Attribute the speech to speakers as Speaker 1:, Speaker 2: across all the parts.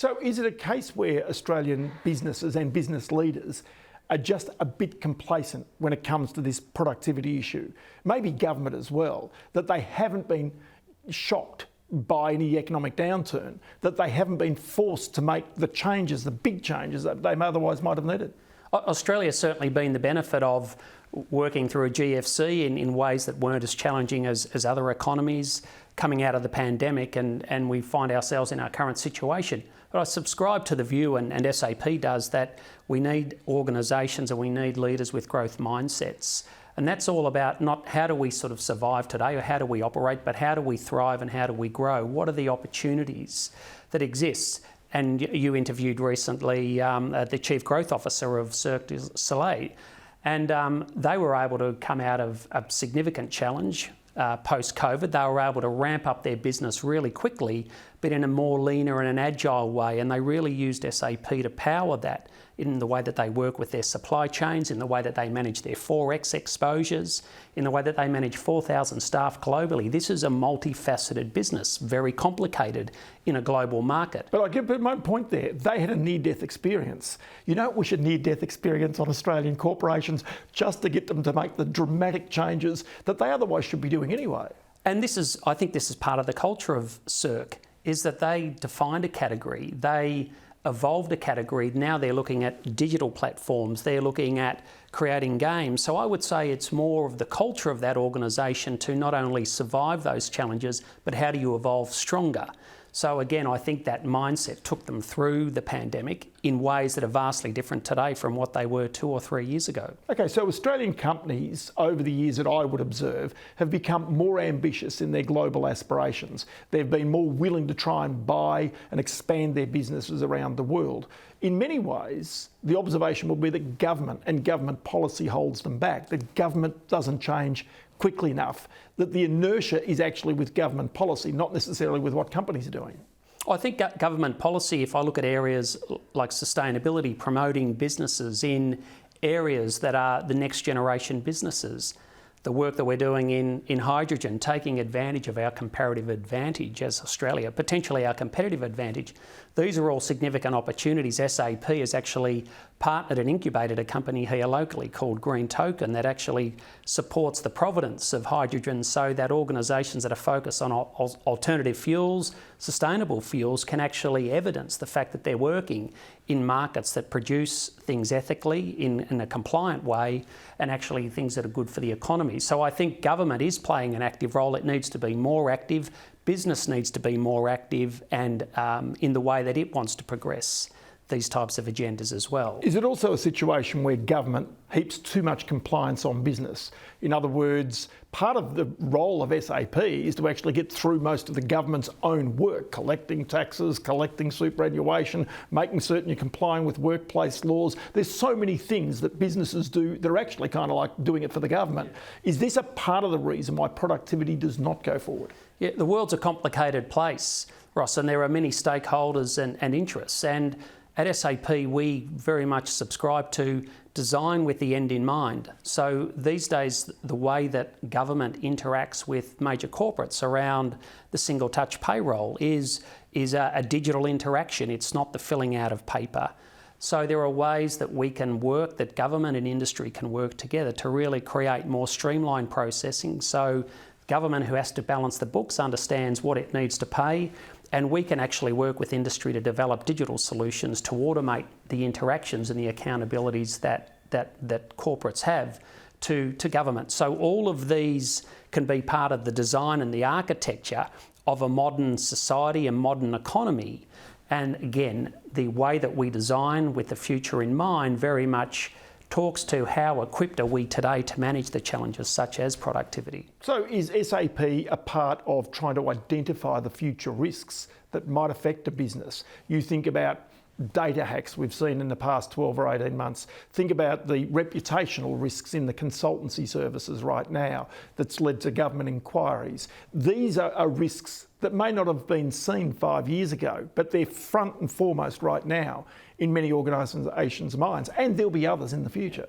Speaker 1: So is it a case where Australian businesses and business leaders are just a bit complacent when it comes to this productivity issue? Maybe government as well, that they haven't been shocked by any economic downturn, that they haven't been forced to make the changes, the big changes that they otherwise might have needed?
Speaker 2: Australia's certainly been the benefit of working through a GFC in ways that weren't as challenging as other economies coming out of the pandemic, and we find ourselves in our current situation. But I subscribe to the view, and SAP does, that we need organisations and we need leaders with growth mindsets. And that's all about not how do we sort of survive today or how do we operate, but how do we thrive and how do we grow? What are the opportunities that exist? And you interviewed recently the Chief Growth Officer of Cirque du Soleil, and they were able to come out of a significant challenge post-COVID. They were able to ramp up their business really quickly, but in a more leaner and an agile way, and they really used SAP to power that in the way that they work with their supply chains, in the way that they manage their Forex exposures, in the way that they manage 4,000 staff globally. This is a multifaceted business, very complicated in a global market.
Speaker 1: But I get my point there. They had a near-death experience. You don't wish a near-death experience on Australian corporations just to get them to make the dramatic changes that they otherwise should be doing anyway.
Speaker 2: And I think this is part of the culture of Cirque, is that they defined a category. They evolved a category. Now they're looking at digital platforms. They're looking at creating games. So I would say it's more of the culture of that organisation to not only survive those challenges, but how do you evolve stronger? So again, I think that mindset took them through the pandemic in ways that are vastly different today from what they were 2 or 3 years ago.
Speaker 1: Okay, so Australian companies over the years that I would observe have become more ambitious in their global aspirations. They've been more willing to try and buy and expand their businesses around the world. In many ways, the observation will be that government and government policy holds them back, that government doesn't change quickly enough, that the inertia is actually with government policy, not necessarily with what companies are doing.
Speaker 2: I think government policy, if I look at areas like sustainability, promoting businesses in areas that are the next generation businesses, the work that we're doing in hydrogen, taking advantage of our comparative advantage as Australia, potentially our competitive advantage. These are all significant opportunities. SAP has actually partnered and incubated a company here locally called Green Token that actually supports the provenance of hydrogen so that organisations that are focused on alternative fuels, sustainable fuels, can actually evidence the fact that they're working in markets that produce things ethically in a compliant way and actually things that are good for the economy. So I think government is playing an active role. It needs to be more active. Business needs to be more active and in the way that it wants to progress these types of agendas as well.
Speaker 1: Is it also a situation where government heaps too much compliance on business? In other words, part of the role of SAP is to actually get through most of the government's own work, collecting taxes, collecting superannuation, making certain you're complying with workplace laws. There's so many things that businesses do that are actually kind of like doing it for the government. Is this a part of the reason why productivity does not go forward?
Speaker 2: Yeah, the world's a complicated place, Ross, and there are many stakeholders and interests. And at SAP, we very much subscribe to design with the end in mind. So these days, the way that government interacts with major corporates around the single touch payroll is a digital interaction. It's not the filling out of paper. So there are ways that we can work, that government and industry can work together to really create more streamlined processing. So government, who has to balance the books, understands what it needs to pay, and we can actually work with industry to develop digital solutions to automate the interactions and the accountabilities that corporates have to government. So all of these can be part of the design and the architecture of a modern society, a modern economy. And again, the way that we design with the future in mind very much talks to how equipped are we today to manage the challenges such as productivity.
Speaker 1: So is SAP a part of trying to identify the future risks that might affect a business? You think about data hacks we've seen in the past 12 or 18 months. Think about the reputational risks in the consultancy services right now that's led to government inquiries. These are risks that may not have been seen 5 years ago, but they're front and foremost right now in many organisations' minds, and there'll be others in the future.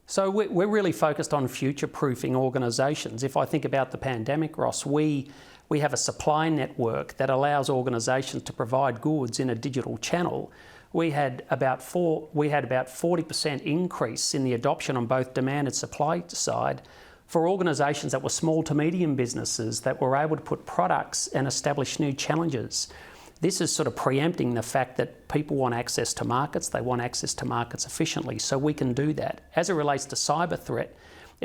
Speaker 2: So we're really focused on future-proofing organisations. If I think about the pandemic, Ross, we we have a supply network that allows organisations to provide goods in a digital channel. We had about 40% increase in the adoption on both demand and supply side for organisations that were small to medium businesses that were able to put products and establish new challenges. This is sort of preempting the fact that people want access to markets, they want access to markets efficiently, so we can do that. As it relates to cyber threat,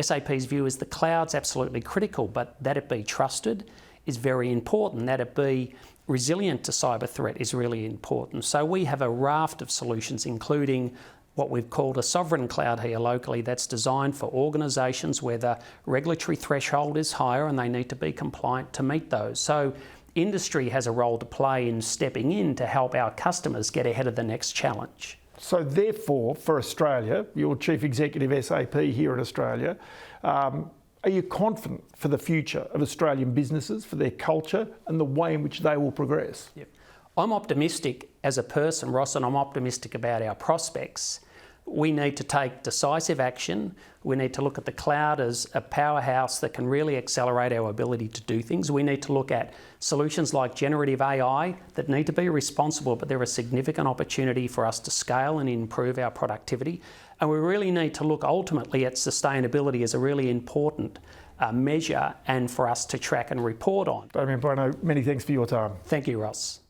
Speaker 2: SAP's view is the cloud's absolutely critical, but that it be trusted is very important, that it be resilient to cyber threat is really important. So we have a raft of solutions, including what we've called a sovereign cloud here locally that's designed for organisations where the regulatory threshold is higher and they need to be compliant to meet those. So industry has a role to play in stepping in to help our customers get ahead of the next challenge.
Speaker 1: So therefore, for Australia, your Chief Executive SAP here in Australia, are you confident for the future of Australian businesses, for their culture and the way in which they will progress?
Speaker 2: Yep. I'm optimistic as a person, Ross, and I'm optimistic about our prospects. We need to take decisive action. We need to look at the cloud as a powerhouse that can really accelerate our ability to do things. We need to look at solutions like generative AI that need to be responsible, but they're a significant opportunity for us to scale and improve our productivity. And we really need to look ultimately at sustainability as a really important measure and for us to track and report on.
Speaker 1: Damien Bruno, many thanks for your time.
Speaker 2: Thank you, Ross.